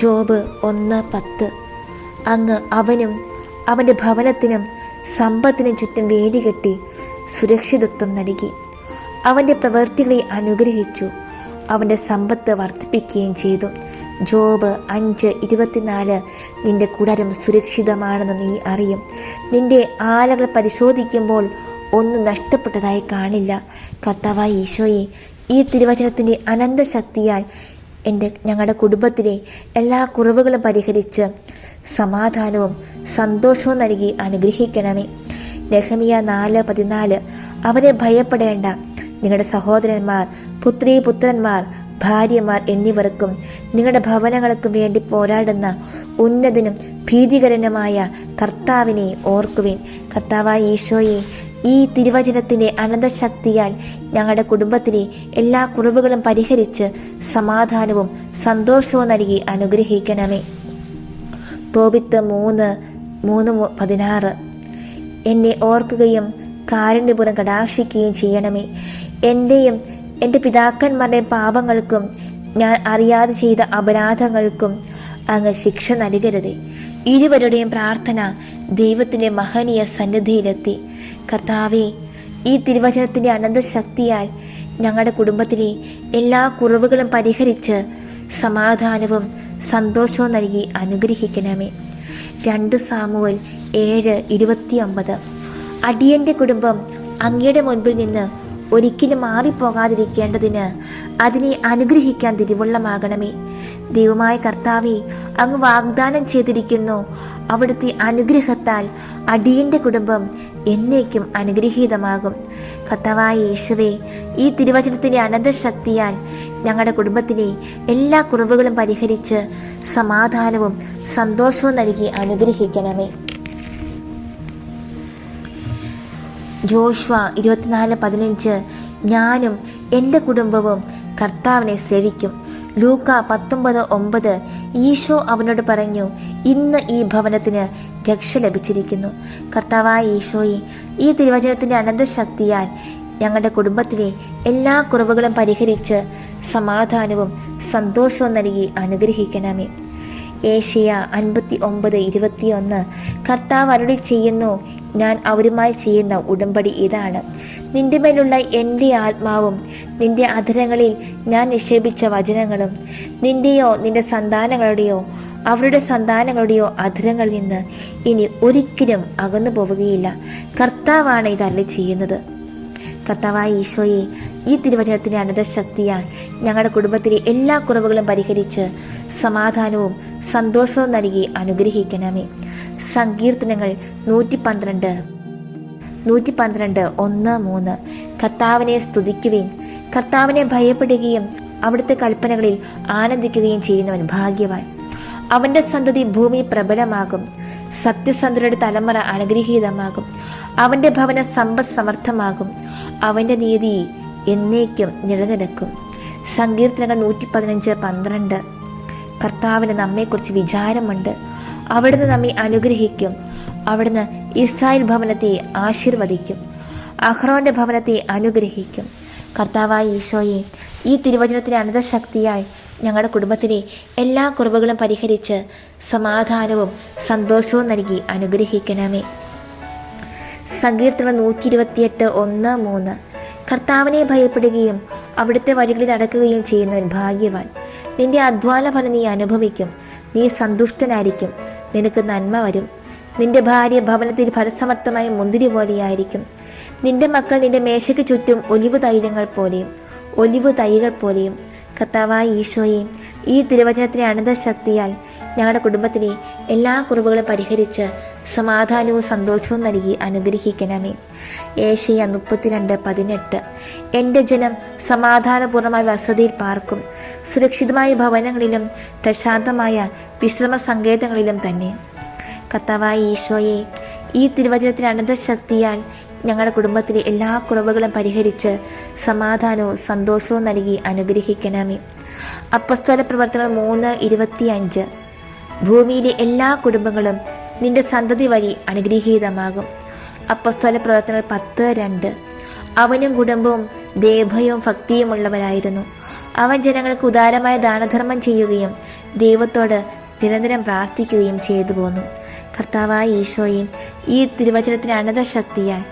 ജോബ് 1:10 അങ്ങ് അവനും അവൻ്റെ ഭവനത്തിനും സമ്പത്തിനും ചുറ്റും വേലി കെട്ടി സുരക്ഷിതത്വം നൽകി. അവൻ്റെ പ്രവൃത്തികളെ അനുഗ്രഹിച്ചു, അവൻ്റെ സമ്പത്ത് വർദ്ധിപ്പിക്കുകയും ചെയ്തു. ജോബ് 5:24 നിന്റെ കൂടാരം സുരക്ഷിതമാണെന്ന് നീ അറിയും. നിന്റെ ആലകൾ പരിശോധിക്കുമ്പോൾ ഒന്നും നഷ്ടപ്പെട്ടതായി കാണില്ല. കർത്താവായ ഈശോയെ ഈ തിരുവചനത്തിൻ്റെ അനന്ത ശക്തിയാൽ ഞങ്ങളുടെ കുടുംബത്തിലെ എല്ലാ കുറവുകളും പരിഹരിച്ച് സമാധാനവും സന്തോഷവും നൽകി അനുഗ്രഹിക്കണമേ. നെഹെമ്യ 4:14 അവരെ ഭയപ്പെടേണ്ട, നിങ്ങളുടെ സഹോദരന്മാർ, പുത്രീപുത്രന്മാർ, ഭാര്യമാർ എന്നിവർക്കും നിങ്ങളുടെ ഭവനങ്ങൾക്കും വേണ്ടി പോരാടുന്ന ഉന്നതനും ഭീതികരനുമായ കർത്താവിനെ ഓർക്കുവിൻ. കർത്താവായ ഈശോയെ ഈ തിരുവചനത്തിൻ്റെ അനന്തശക്തിയാൽ ഞങ്ങളുടെ കുടുംബത്തിലെ എല്ലാ കുറവുകളും പരിഹരിച്ച് സമാധാനവും സന്തോഷവും നൽകി അനുഗ്രഹിക്കണമേ. തോബിത്ത് 3:16. എന്നെ ഓർക്കുകയും കാരുണ്യപൂർവ്വം കടാക്ഷിക്കുകയും ചെയ്യണമേ. എൻ്റെയും എൻ്റെ പിതാക്കന്മാരുടെയും പാപങ്ങൾക്കും ഞാൻ അറിയാതെ ചെയ്ത അപരാധങ്ങൾക്കും അങ്ങ് ശിക്ഷ നൽകരുതേ. ഇരുവരുടെയും പ്രാർത്ഥന ദൈവത്തിൻ്റെ മഹനീയ സന്നിധിയിലെത്തി. കർത്താവേ, ഈ തിരുവചനത്തിൻ്റെ അനന്തശക്തിയാൽ ഞങ്ങളുടെ കുടുംബത്തിലെ എല്ലാ കുറവുകളും പരിഹരിച്ച് സമാധാനവും സന്തോഷവും നൽകി അനുഗ്രഹിക്കണമേ. 2 സാമുവേൽ 7:29. അടിയന്റെ കുടുംബം അങ്ങയുടെ മുൻപിൽ നിന്ന് ഒരിക്കലും മാറിപ്പോകാതിരിക്കേണ്ടതിന് അതിനെ അനുഗ്രഹിക്കാൻ തിരുവുള്ളമാകണമേ. ദൈവമായ കർത്താവേ, അങ്ങ് വാഗ്ദാനം ചെയ്തിരിക്കുന്നു, അവിടുത്തെ അനുഗ്രഹത്താൽ അടിയന്റെ കുടുംബം എന്നേക്കും അനുഗ്രഹീതമാകും. കർത്താവായ യേശുവേ, ഈ തിരുവചനത്തിൻ്റെ അനന്തശക്തിയാൽ ഞങ്ങളുടെ കുടുംബത്തിലെ എല്ലാ കുറവുകളും പരിഹരിച്ച് സമാധാനവും സന്തോഷവും നൽകി അനുഗ്രഹിക്കണമേ. ജോഷുവ 24:15. ഞാനും എൻ്റെ കുടുംബവും കർത്താവിനെ സേവിക്കും. ലൂക്ക 19:9. ഈശോ അവനോട് പറഞ്ഞു, ഇന്ന് ഈ ഭവനത്തിന് രക്ഷ ലഭിച്ചിരിക്കുന്നു. കർത്താവായ ഈശോയെ, ഈ തിരുവചനത്തിൻ്റെ അനന്തശക്തിയാൽ ഞങ്ങളുടെ കുടുംബത്തിലെ എല്ലാ കുറവുകളും പരിഹരിച്ച് സമാധാനവും സന്തോഷവും നൽകി അനുഗ്രഹിക്കണമേ. ഏശയ്യ 59:21. കർത്താവ് അരുളി ചെയ്യുന്നു, ഞാൻ അവരുമായി ചെയ്യുന്ന ഉടമ്പടി ഇതാണ്. നിന്റെ മേലുള്ള എൻ്റെ ആത്മാവും നിന്റെ അധരങ്ങളിൽ ഞാൻ നിക്ഷേപിച്ച വചനങ്ങളും നിന്റെയോ നിന്റെ സന്താനങ്ങളുടെയോ അവരുടെ സന്താനങ്ങളുടെയോ അധരങ്ങളിൽ നിന്ന് ഇനി ഒരിക്കലും അകന്നു പോവുകയില്ല. കർത്താവാണ് ഇത് അരുളി ചെയ്യുന്നത്. കർത്താവായ ഈശോയെ, ഈ തിരുവചനത്തിൻ്റെ അനന്തശക്തിയാൽ ഞങ്ങളുടെ കുടുംബത്തിലെ എല്ലാ കുറവുകളും പരിഹരിച്ച് സമാധാനവും സന്തോഷവും നൽകി അനുഗ്രഹിക്കണമേ. സങ്കീർത്തനങ്ങൾ 112, 1:3. കർത്താവിനെ സ്തുതിക്കുവിൻ. കർത്താവിനെ ഭയപ്പെടുകയും അവിടുത്തെ കൽപ്പനകളിൽ ആനന്ദിക്കുകയും ചെയ്യുന്നവൻ ഭാഗ്യവാൻ. അവൻ്റെ സന്തതി ഭൂമി പ്രബലമാകും. സത്യസന്ധരുടെ തലമുറ അനുഗ്രഹീതമാകും. അവൻ്റെ ഭവന സമ്പദ് സമർത്ഥമാകും. അവൻ്റെ നീതി എന്നേക്കും നിലനിൽക്കും. സങ്കീർത്തനങ്ങൾ 115:12. കർത്താവിന് നമ്മെക്കുറിച്ച് വിചാരമുണ്ട്. അവിടുന്ന് നമ്മെ അനുഗ്രഹിക്കും. അവിടുന്ന് ഇസ്രായേൽ ഭവനത്തെ ആശീർവദിക്കും. അഹ്റോന്റെ ഭവനത്തെ അനുഗ്രഹിക്കും. കർത്താവായ ഈശോയെ, ഈ തിരുവചനത്തിൻ്റെ അനന്തശക്തിയായി ഞങ്ങളുടെ കുടുംബത്തിലെ എല്ലാ കുറവുകളും പരിഹരിച്ച് സമാധാനവും സന്തോഷവും നൽകി അനുഗ്രഹിക്കണമേ. സങ്കീർത്തനം 128:1-3. കർത്താവിനെ ഭയപ്പെടുകയും അവിടുത്തെ വഴികളിൽ നടക്കുകയും ചെയ്യുന്നവൻ ഭാഗ്യവാൻ. നിന്റെ അധ്വാന ഫലം നീ അനുഭവിക്കും. നീ സന്തുഷ്ടനായിരിക്കും. നിനക്ക് നന്മ വരും. നിന്റെ ഭാര്യ ഭവനത്തിൽ ഫലസമർത്ഥമായ മുന്തിരി പോലെയായിരിക്കും. നിന്റെ മക്കൾ നിന്റെ മേശയ്ക്ക് ചുറ്റും ഒലിവ് തൈകൾ പോലെയും. കർത്താവായ ഈശോയെ, ഈ തിരുവചനത്തിൻ്റെ അനന്തശക്തിയാൽ ഞങ്ങളുടെ കുടുംബത്തിലെ എല്ലാ കുറവുകളും പരിഹരിച്ച് സമാധാനവും സന്തോഷവും നൽകി അനുഗ്രഹിക്കണമേ. ഏശയ്യ 32:18. എൻ്റെ ജനം സമാധാനപൂർണ്ണമായ വസതിയിൽ പാർക്കും, സുരക്ഷിതമായ ഭവനങ്ങളിലും പ്രശാന്തമായ വിശ്രമ സങ്കേതങ്ങളിലും തന്നെ. കർത്താവായ ഈശോയെ, ഈ തിരുവചനത്തിൻ്റെ അനന്തശക്തിയാൽ ഞങ്ങളുടെ കുടുംബത്തിലെ എല്ലാ കുറവുകളും പരിഹരിച്ച് സമാധാനവും സന്തോഷവും നൽകി അനുഗ്രഹിക്കണമേ. അപ്പസ്തോല പ്രവർത്തനങ്ങൾ 3:25. ഭൂമിയിലെ എല്ലാ കുടുംബങ്ങളും നിന്റെ സന്തതി വഴി അനുഗ്രഹീതമാകും. അപ്പസ്തോല പ്രവർത്തനങ്ങൾ 10:2. അവനും കുടുംബവും ദൈവഭയവും ഭക്തിയുമുള്ളവരായിരുന്നു. അവൻ ജനങ്ങൾക്ക് ഉദാരമായ ദാനധർമ്മം ചെയ്യുകയും ദൈവത്തോട് നിരന്തരം പ്രാർത്ഥിക്കുകയും ചെയ്തു പോന്നു. കർത്താവായ ഈശോയും, ഈ തിരുവചനത്തിന് അനന്തശക്തിയാൽ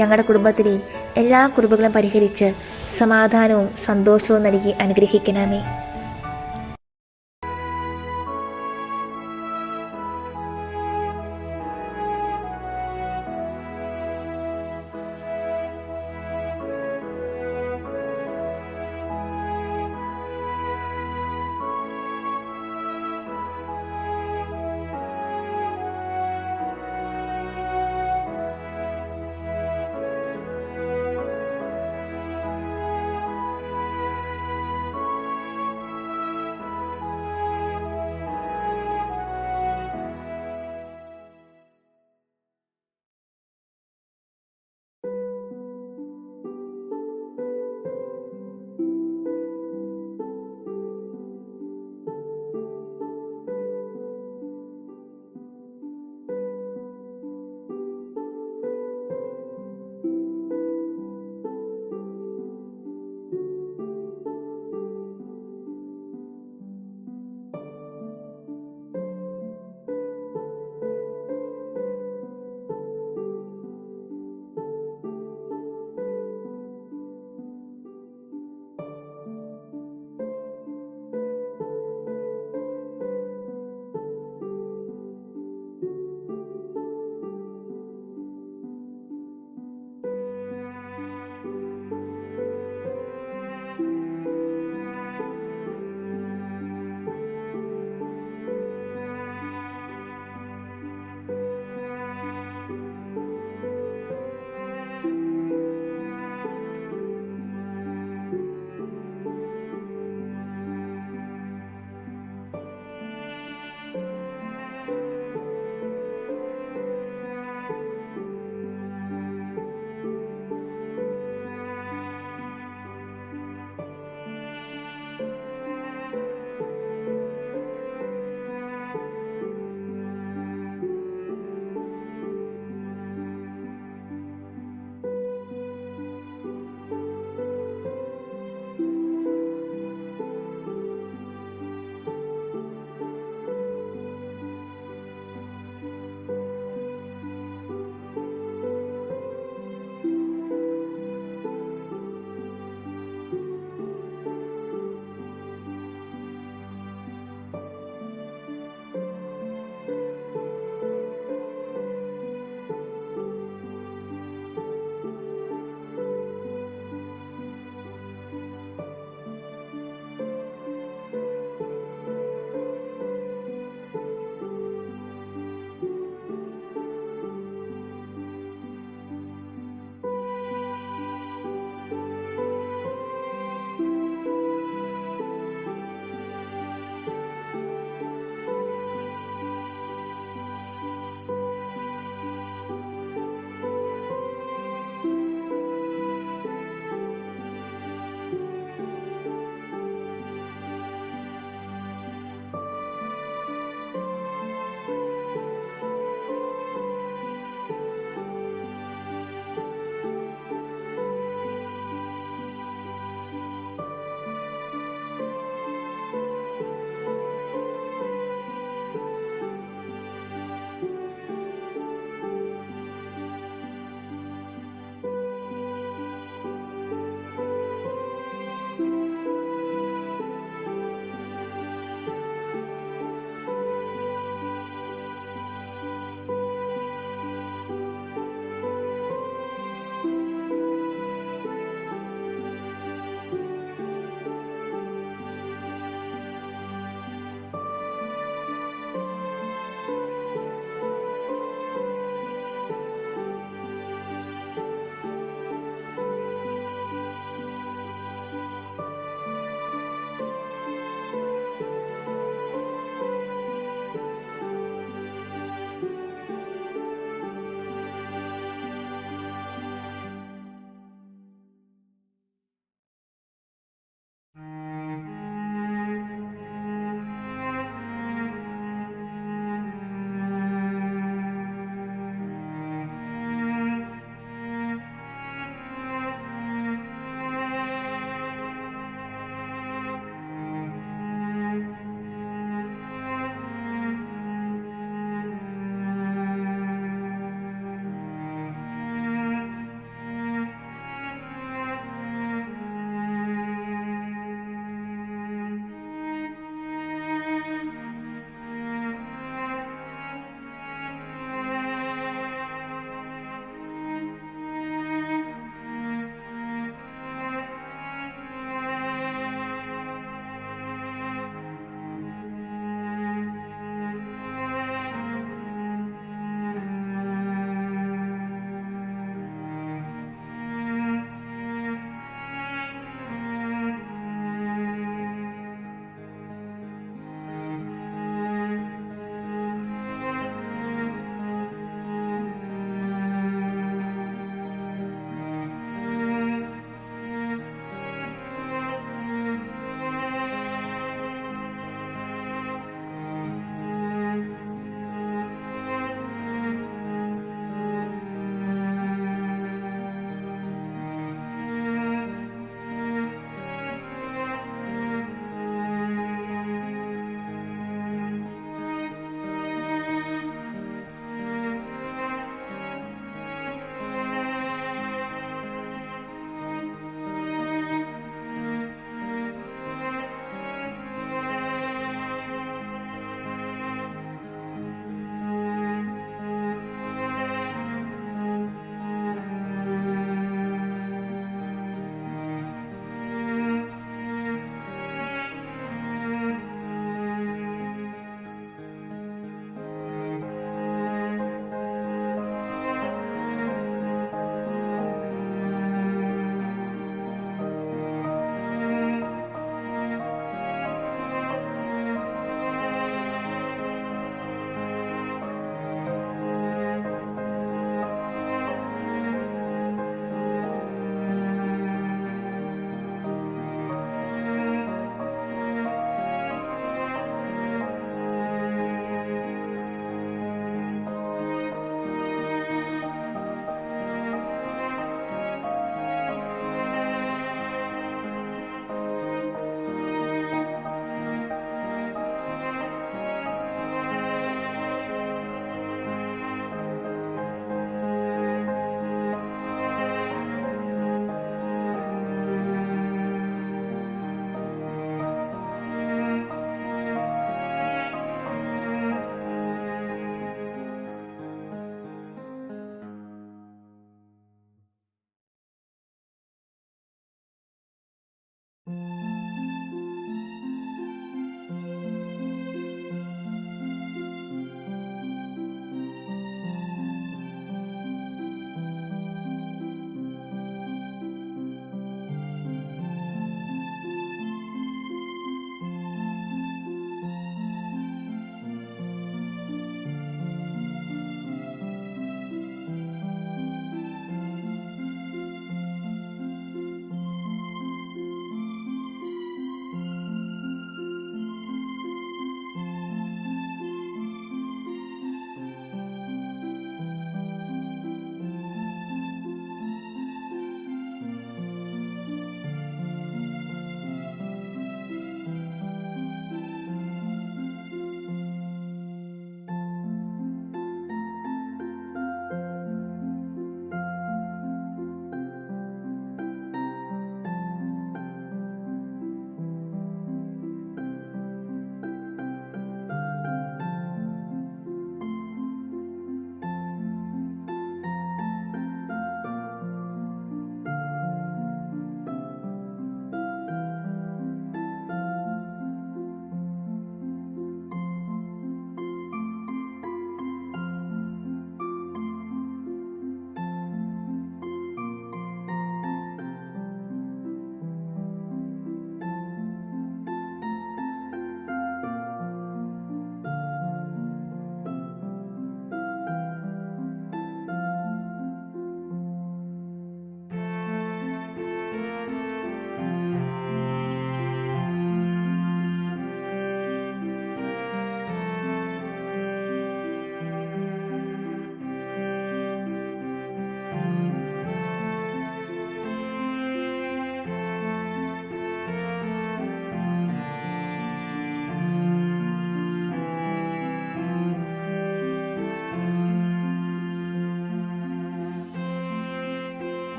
ഞങ്ങളുടെ കുടുംബത്തിലെ എല്ലാ കുറവുകളും പരിഹരിച്ച് സമാധാനവും സന്തോഷവും നൽകി അനുഗ്രഹിക്കണമേ.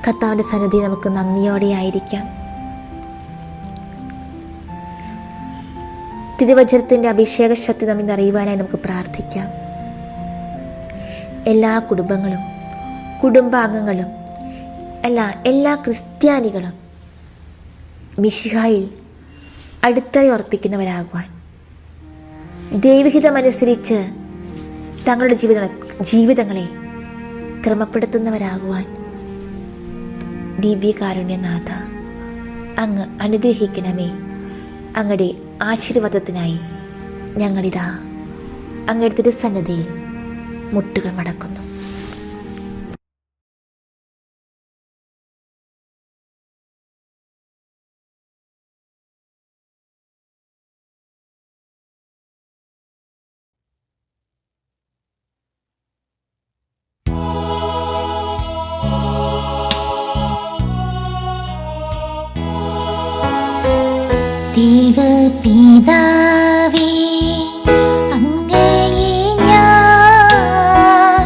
കർത്താവിൻ്റെ സന്നിധി നമുക്ക് നന്ദിയോടെ ആയിരിക്കാം. തിരുവചനത്തിൻ്റെ അഭിഷേക ശക്തി നമ്മിൽ അറിയുവാനായി നമുക്ക് പ്രാർത്ഥിക്കാം. എല്ലാ കുടുംബങ്ങളും, കുടുംബാംഗങ്ങളും, എല്ലാ ക്രിസ്ത്യാനികളും മിശിഹായിൽ അടിത്തറയുറപ്പിക്കുന്നവരാകുവാൻ, ദൈവഹിതമനുസരിച്ച് തങ്ങളുടെ ജീവിതങ്ങളെ ക്രമപ്പെടുത്തുന്നവരാകുവാൻ ദിവ്യകാരുണ്യനാഥ അങ്ങ് അനുഗ്രഹിക്കണമേ. അങ്ങയുടെ ആശീർവാദത്തിനായി ഞങ്ങളിതാ അങ്ങയുടെ തിരുസന്നിധിയിൽ മുട്ടുകൾ മടക്കുന്നു. ദൈവപിതാവേ, അങ്ങയെ ഞാൻ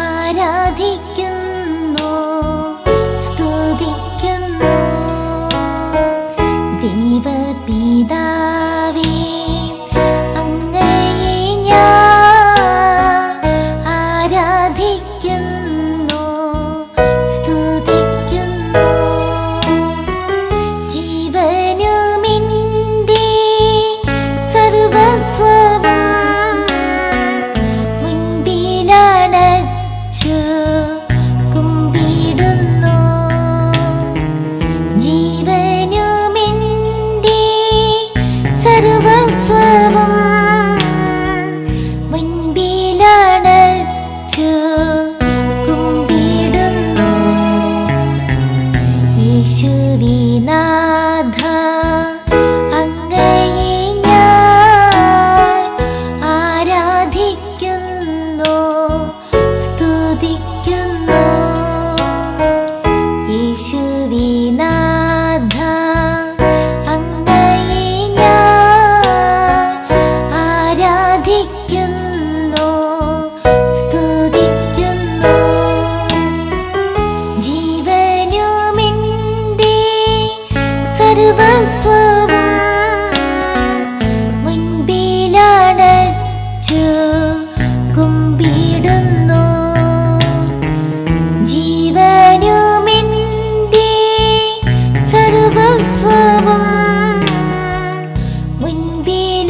ആരാധിക്കുന്നു, സ്തുതിക്കുന്നു. ദൈവപിതാവേ, അങ്ങയെ ഞാൻ ആരാധിക്കുന്നു, സ്തുതിക്കുന്നു. സർവസ്വവും മുൻപിൽ